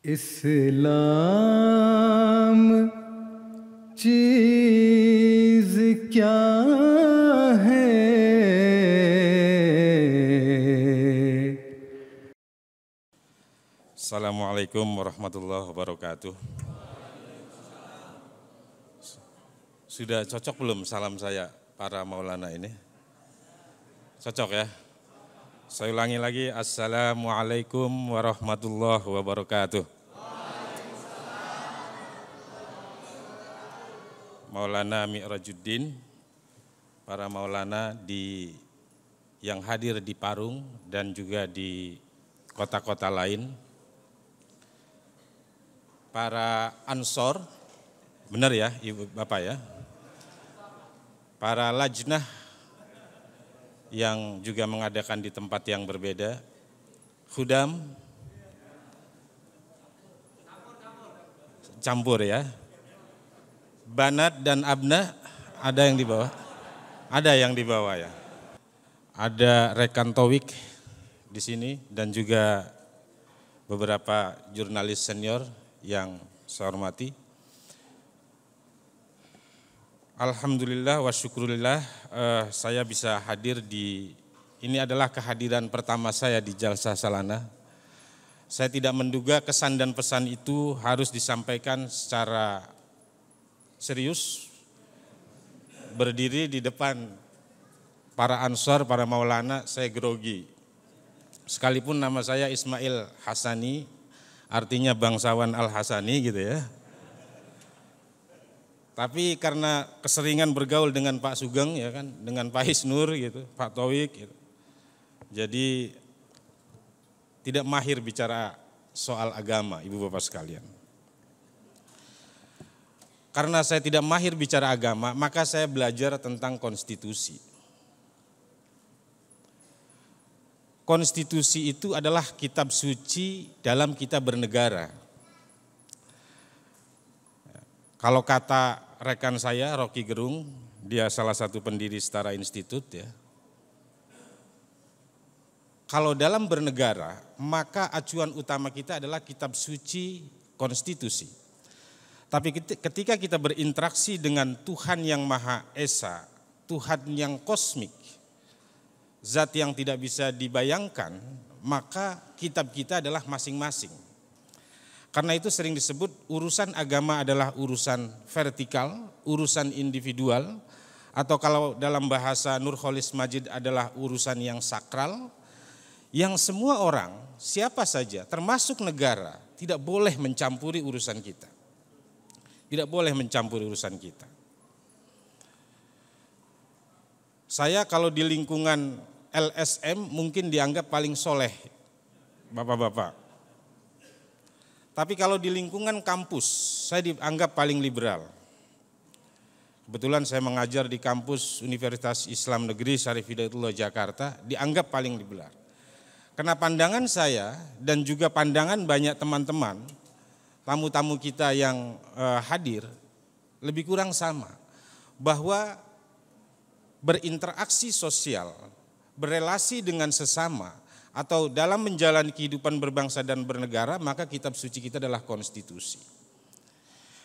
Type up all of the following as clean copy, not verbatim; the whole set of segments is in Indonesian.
इस्लाम चीज़ क्या है। Assalamualaikum warahmatullahi wabarakatuh. Sudah cocok belum salam saya para Maulana ini? Cocok ya? Saya ulangi lagi, Assalamualaikum warahmatullahi wabarakatuh. Maulana Mi'rajuddin, para Maulana yang hadir di Parung dan juga di kota-kota lain, para ansor, benar ya Ibu Bapak ya, para lajnah yang juga mengadakan di tempat yang berbeda, khudam, campur ya, banat dan abna, ada yang di bawah? Ada yang di bawah ya. Ada rekan Towik di sini dan juga beberapa jurnalis senior yang saya hormati. Alhamdulillah wa syukurillah, saya bisa hadir ini adalah kehadiran pertama saya di Jalsah Salana. Saya tidak menduga kesan dan pesan itu harus disampaikan secara serius, berdiri di depan para ansor, para maulana, saya grogi. Sekalipun nama saya Ismail Hasani, artinya bangsawan Al-Hasani gitu ya. Tapi karena keseringan bergaul dengan Pak Sugeng ya kan, dengan Pak Hisnur gitu, Pak Towik gitu. Jadi tidak mahir bicara soal agama, Ibu Bapak sekalian. Karena saya tidak mahir bicara agama, maka saya belajar tentang konstitusi. Konstitusi itu adalah kitab suci dalam kita bernegara. Kalau kata rekan saya, Rocky Gerung, dia salah satu pendiri Setara Institut ya. Kalau dalam bernegara, maka acuan utama kita adalah kitab suci konstitusi. Tapi ketika kita berinteraksi dengan Tuhan yang Maha Esa, Tuhan yang kosmik, zat yang tidak bisa dibayangkan, maka kitab kita adalah masing-masing. Karena itu sering disebut urusan agama adalah urusan vertikal, urusan individual, atau kalau dalam bahasa Nurholis Majid adalah urusan yang sakral, yang semua orang, siapa saja, termasuk negara, tidak boleh mencampuri urusan kita. Tidak boleh mencampuri urusan kita. Saya kalau di lingkungan LSM mungkin dianggap paling soleh, bapak-bapak. Tapi kalau di lingkungan kampus, saya dianggap paling liberal. Kebetulan saya mengajar di kampus Universitas Islam Negeri Syarif Hidayatullah Jakarta, dianggap paling liberal. Karena pandangan saya dan juga pandangan banyak teman-teman, tamu-tamu kita yang hadir, lebih kurang sama. Bahwa berinteraksi sosial, berelasi dengan sesama, atau dalam menjalani kehidupan berbangsa dan bernegara, maka kitab suci kita adalah konstitusi.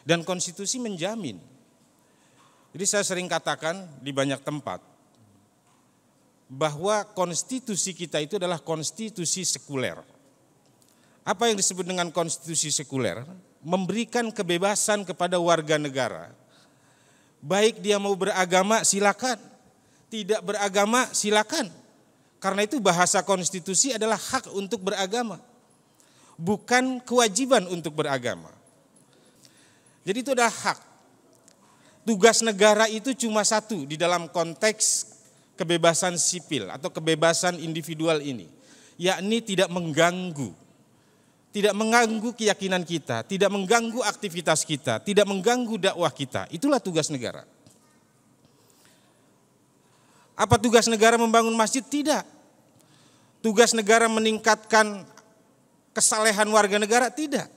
Dan konstitusi menjamin. Jadi saya sering katakan di banyak tempat, bahwa konstitusi kita itu adalah konstitusi sekuler. Apa yang disebut dengan konstitusi sekuler? Memberikan kebebasan kepada warga negara. Baik dia mau beragama silakan, tidak beragama silakan. Karena itu bahasa konstitusi adalah hak untuk beragama, bukan kewajiban untuk beragama. Jadi itu adalah hak. Tugas negara itu cuma satu di dalam konteks kebebasan sipil atau kebebasan individual ini, yakni tidak mengganggu keyakinan kita, tidak mengganggu aktivitas kita, tidak mengganggu dakwah kita. Itulah tugas negara. Apa tugas negara membangun masjid? Tidak. Tugas negara meningkatkan kesalehan warga negara? Tidak.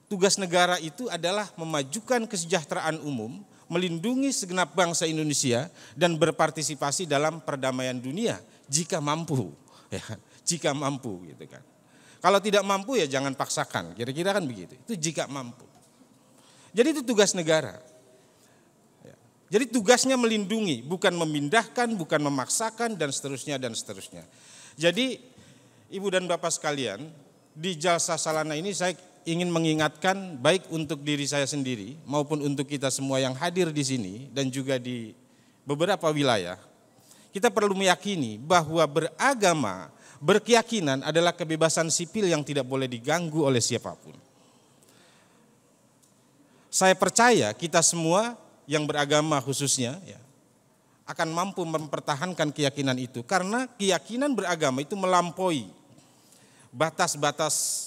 Tugas negara itu adalah memajukan kesejahteraan umum, melindungi segenap bangsa Indonesia dan berpartisipasi dalam perdamaian dunia jika mampu, ya, jika mampu gitu kan. Kalau tidak mampu ya jangan paksakan, kira-kira kan begitu. Itu jika mampu. Jadi itu tugas negara. Jadi tugasnya melindungi, bukan memindahkan, bukan memaksakan, dan seterusnya, dan seterusnya. Jadi Ibu dan Bapak sekalian, di Jalsa Salana ini saya ingin mengingatkan baik untuk diri saya sendiri maupun untuk kita semua yang hadir di sini dan juga di beberapa wilayah. Kita perlu meyakini bahwa beragama, berkeyakinan adalah kebebasan sipil yang tidak boleh diganggu oleh siapapun. Saya percaya kita semua yang beragama khususnya akan mampu mempertahankan keyakinan itu, karena keyakinan beragama itu melampaui batas-batas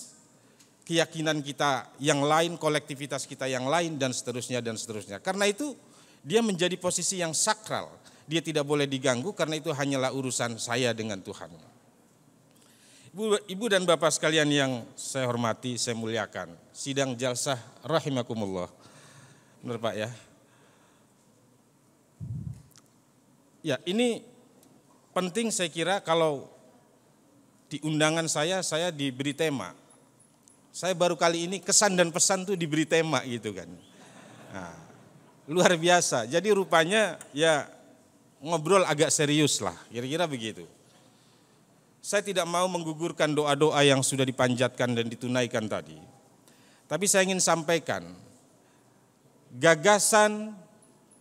keyakinan kita yang lain, kolektivitas kita yang lain, dan seterusnya dan seterusnya. Karena itu dia menjadi posisi yang sakral, dia tidak boleh diganggu karena itu hanyalah urusan saya dengan Tuhan. Ibu dan Bapak sekalian yang saya hormati, saya muliakan, sidang jalsah rahimakumullah. Benar Pak ya? Ya, ini penting saya kira. Kalau di undangan saya diberi tema. Saya baru kali ini kesan dan pesan tuh diberi tema gitu kan. Nah, luar biasa. Jadi rupanya ya ngobrol agak serius lah, kira-kira begitu. Saya tidak mau menggugurkan doa-doa yang sudah dipanjatkan dan ditunaikan tadi. Tapi saya ingin sampaikan gagasan,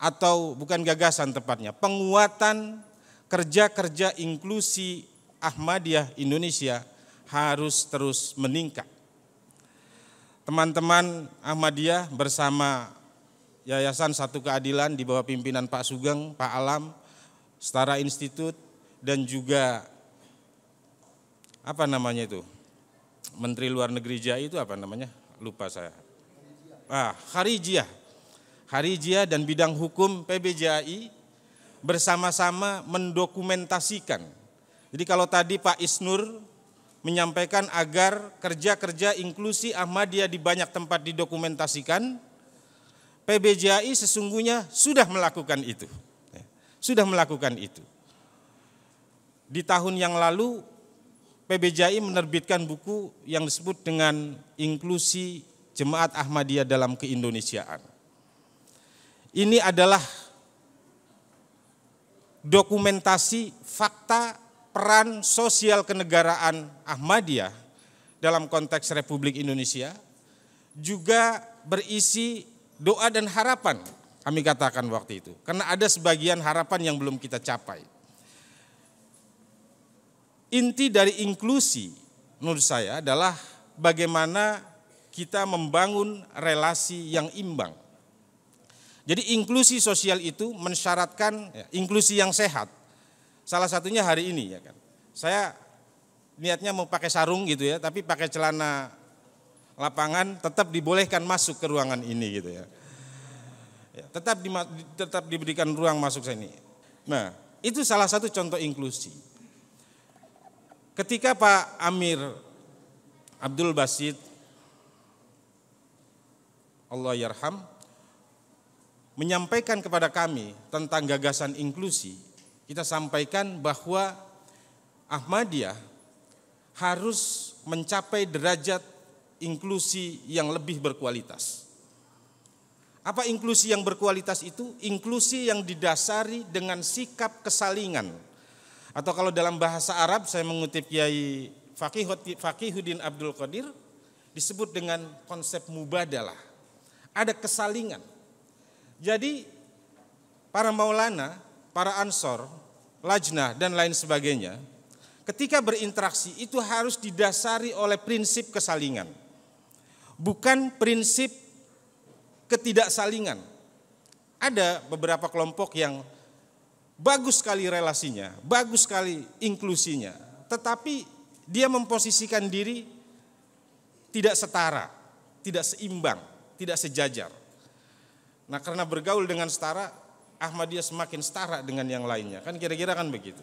atau bukan gagasan tepatnya, penguatan kerja-kerja inklusi Ahmadiyah Indonesia harus terus meningkat. Teman-teman Ahmadiyah bersama Yayasan Satu Keadilan di bawah pimpinan Pak Sugeng, Pak Alam, Setara Institut, dan juga Menteri Luar Negeri JAI itu apa namanya? Lupa saya. Kharijiyah dan bidang hukum PBJAI bersama-sama mendokumentasikan. Jadi kalau tadi Pak Isnur menyampaikan agar kerja-kerja inklusi Ahmadiyah di banyak tempat didokumentasikan, PBJAI sesungguhnya sudah melakukan itu. Sudah melakukan itu. Di tahun yang lalu PBJAI menerbitkan buku yang disebut dengan Inklusi Jemaat Ahmadiyah dalam Keindonesiaan. Ini adalah dokumentasi fakta peran sosial kenegaraan Ahmadiyah dalam konteks Republik Indonesia, juga berisi doa dan harapan, kami katakan waktu itu. Karena ada sebagian harapan yang belum kita capai. Inti dari inklusi menurut saya adalah bagaimana kita membangun relasi yang imbang. Jadi inklusi sosial itu mensyaratkan inklusi yang sehat. Salah satunya hari ini ya kan. Saya niatnya mau pakai sarung gitu ya, tapi pakai celana lapangan tetap dibolehkan masuk ke ruangan ini gitu ya. Tetap diberikan ruang masuk sini. Nah, itu salah satu contoh inklusi. Ketika Pak Amir Abdul Basit, Allah yarham, menyampaikan kepada kami tentang gagasan inklusi, kita sampaikan bahwa Ahmadiyah harus mencapai derajat inklusi yang lebih berkualitas. Apa inklusi yang berkualitas itu? Inklusi yang didasari dengan sikap kesalingan. Atau kalau dalam bahasa Arab, saya mengutip Kiai Faqihuddin Abdul Qadir, disebut dengan konsep mubadalah. Ada kesalingan. Jadi para maulana, para ansor, lajnah dan lain sebagainya, ketika berinteraksi itu harus didasari oleh prinsip kesalingan. Bukan prinsip ketidaksalingan. Ada beberapa kelompok yang bagus sekali relasinya, bagus sekali inklusinya, tetapi dia memposisikan diri tidak setara, tidak seimbang, tidak sejajar. Nah, karena bergaul dengan setara, Ahmadiyah semakin setara dengan yang lainnya. Kan kira-kira kan begitu.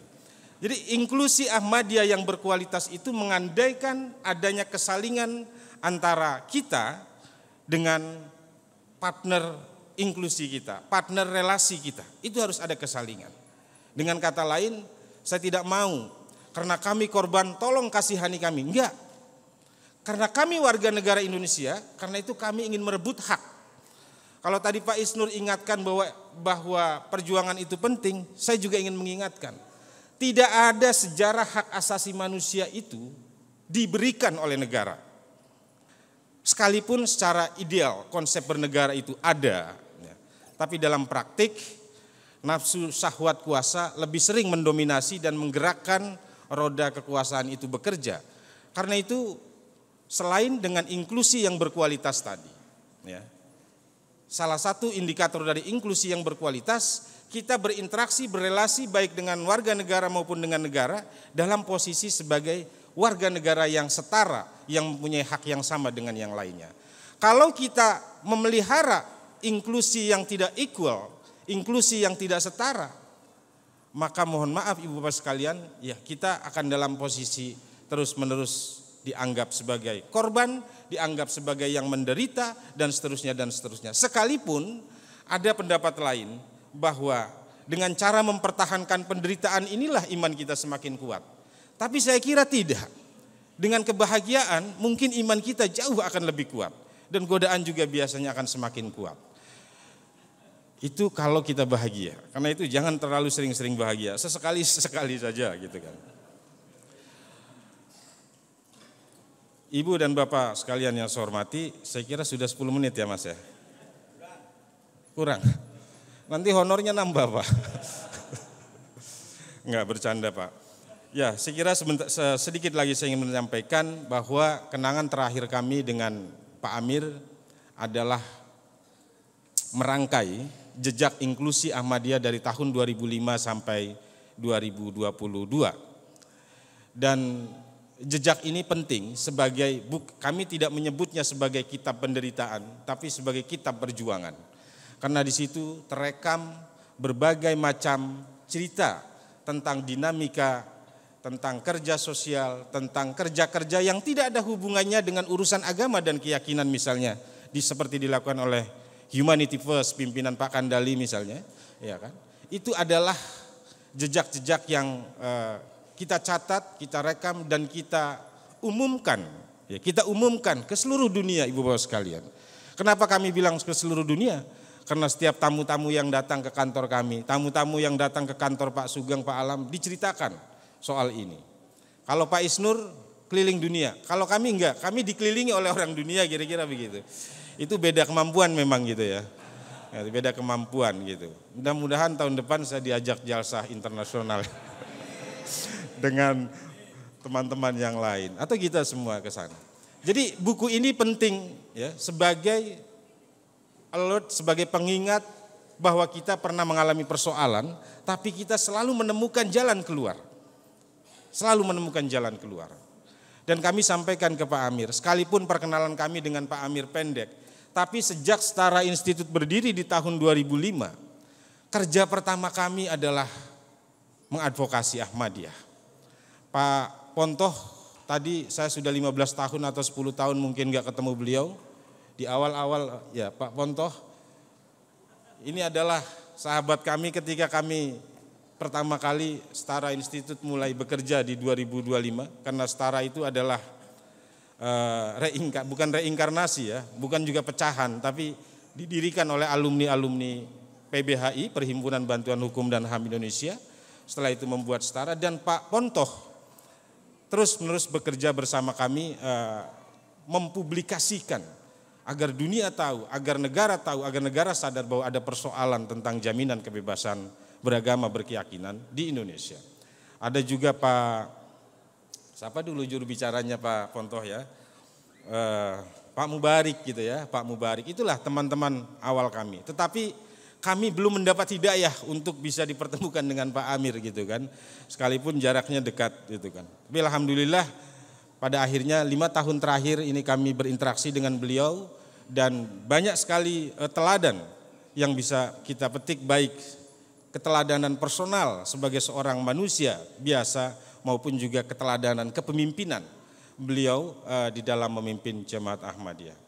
Jadi inklusi Ahmadiyah yang berkualitas itu mengandaikan adanya kesalingan antara kita dengan partner inklusi kita, partner relasi kita. Itu harus ada kesalingan. Dengan kata lain, saya tidak mau karena kami korban tolong kasihani kami. Enggak. Karena kami warga negara Indonesia, karena itu kami ingin merebut hak. Kalau tadi Pak Isnur ingatkan bahwa perjuangan itu penting, saya juga ingin mengingatkan. Tidak ada sejarah hak asasi manusia itu diberikan oleh negara. Sekalipun secara ideal konsep bernegara itu ada, tapi dalam praktik nafsu syahwat kuasa lebih sering mendominasi dan menggerakkan roda kekuasaan itu bekerja. Karena itu selain dengan inklusi yang berkualitas tadi, salah satu indikator dari inklusi yang berkualitas, kita berinteraksi, berelasi baik dengan warga negara maupun dengan negara dalam posisi sebagai warga negara yang setara, yang mempunyai hak yang sama dengan yang lainnya. Kalau kita memelihara inklusi yang tidak equal, inklusi yang tidak setara, maka mohon maaf Ibu Bapak sekalian, ya kita akan dalam posisi terus-menerus dianggap sebagai korban, dianggap sebagai yang menderita, dan seterusnya dan seterusnya. Sekalipun ada pendapat lain bahwa dengan cara mempertahankan penderitaan inilah iman kita semakin kuat. Tapi saya kira tidak. Dengan kebahagiaan mungkin iman kita jauh akan lebih kuat. Dan godaan juga biasanya akan semakin kuat. Itu kalau kita bahagia. Karena itu jangan terlalu sering-sering bahagia. Sesekali saja gitu kan. Ibu dan Bapak sekalian yang saya hormati, saya kira sudah 10 menit ya Mas ya? Kurang? Nanti honornya nambah Pak. Enggak, bercanda Pak. Ya, saya kira sedikit lagi saya ingin menyampaikan bahwa kenangan terakhir kami dengan Pak Amir adalah merangkai jejak inklusi Ahmadiyah dari tahun 2005 sampai 2022. Dan jejak ini penting sebagai, kami tidak menyebutnya sebagai kitab penderitaan, tapi sebagai kitab perjuangan. Karena di situ terekam berbagai macam cerita tentang dinamika, tentang kerja sosial, tentang kerja-kerja yang tidak ada hubungannya dengan urusan agama dan keyakinan misalnya, seperti dilakukan oleh Humanity First pimpinan Pak Kandali misalnya, ya kan? Itu adalah jejak-jejak yang kita catat, kita rekam dan kita umumkan, ya, kita umumkan ke seluruh dunia Ibu Bapak sekalian. Kenapa kami bilang ke seluruh dunia? Karena setiap tamu-tamu yang datang ke kantor kami, tamu-tamu yang datang ke kantor Pak Sugeng, Pak Alam diceritakan soal ini. Kalau Pak Isnur keliling dunia, kalau kami enggak, kami dikelilingi oleh orang dunia kira-kira begitu. Itu beda kemampuan memang gitu ya. Beda kemampuan gitu. Mudah-mudahan tahun depan saya diajak jalsah internasional dengan teman-teman yang lain atau kita semua ke sana. Jadi buku ini penting ya sebagai alert, sebagai pengingat bahwa kita pernah mengalami persoalan, tapi kita selalu menemukan jalan keluar. Selalu menemukan jalan keluar. Dan kami sampaikan ke Pak Amir, sekalipun perkenalan kami dengan Pak Amir pendek, tapi sejak Setara Institut berdiri di tahun 2005, kerja pertama kami adalah mengadvokasi Ahmadiyah. Pak Pontoh, tadi saya sudah 15 tahun atau 10 tahun mungkin gak ketemu beliau. Di awal-awal, ya Pak Pontoh, ini adalah sahabat kami ketika kami pertama kali Setara Institut mulai bekerja di 2025, karena Setara itu adalah bukan reinkarnasi ya, bukan juga pecahan, tapi didirikan oleh alumni-alumni PBHI, Perhimpunan Bantuan Hukum dan HAM Indonesia. Setelah itu membuat Setara, dan Pak Pontoh terus-menerus bekerja bersama kami mempublikasikan agar dunia tahu, agar negara tahu, agar negara sadar bahwa ada persoalan tentang jaminan kebebasan beragama berkeyakinan di Indonesia. Ada juga siapa dulu juru bicaranya Pak Pontoh ya, Pak Mubarik gitu ya, Pak Mubarik, itulah teman-teman awal kami. Tetapi kami belum mendapat hidayah untuk bisa dipertemukan dengan Pak Amir gitu kan, sekalipun jaraknya dekat gitu kan. Tapi alhamdulillah pada akhirnya 5 tahun terakhir ini kami berinteraksi dengan beliau, dan banyak sekali teladan yang bisa kita petik, baik keteladanan personal sebagai seorang manusia biasa maupun juga keteladanan kepemimpinan beliau di dalam memimpin Jemaat Ahmadiyah.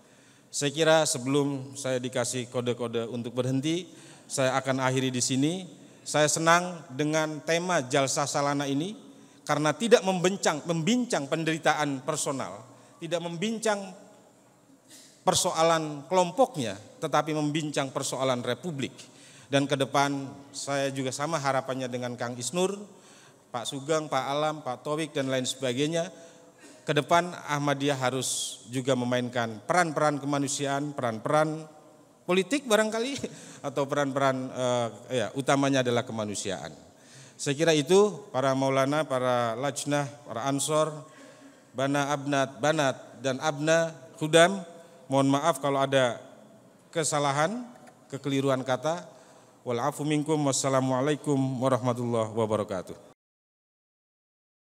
Saya kira sebelum saya dikasih kode-kode untuk berhenti, saya akan akhiri di sini. Saya senang dengan tema Jalsah Salana ini karena tidak membincang penderitaan personal, tidak membincang persoalan kelompoknya, tetapi membincang persoalan Republik. Dan ke depan saya juga sama harapannya dengan Kang Isnur, Pak Sugeng, Pak Alam, Pak Towik dan lain sebagainya. Ke depan Ahmadiyah harus juga memainkan peran-peran kemanusiaan, peran-peran politik barangkali, atau peran-peran utamanya adalah kemanusiaan. Saya kira itu para maulana, para lajnah, para ansor, bana abnat, banat dan abna khudam. Mohon maaf kalau ada kesalahan, kekeliruan kata. Wal afu minkum, wassalamualaikum warahmatullahi wabarakatuh.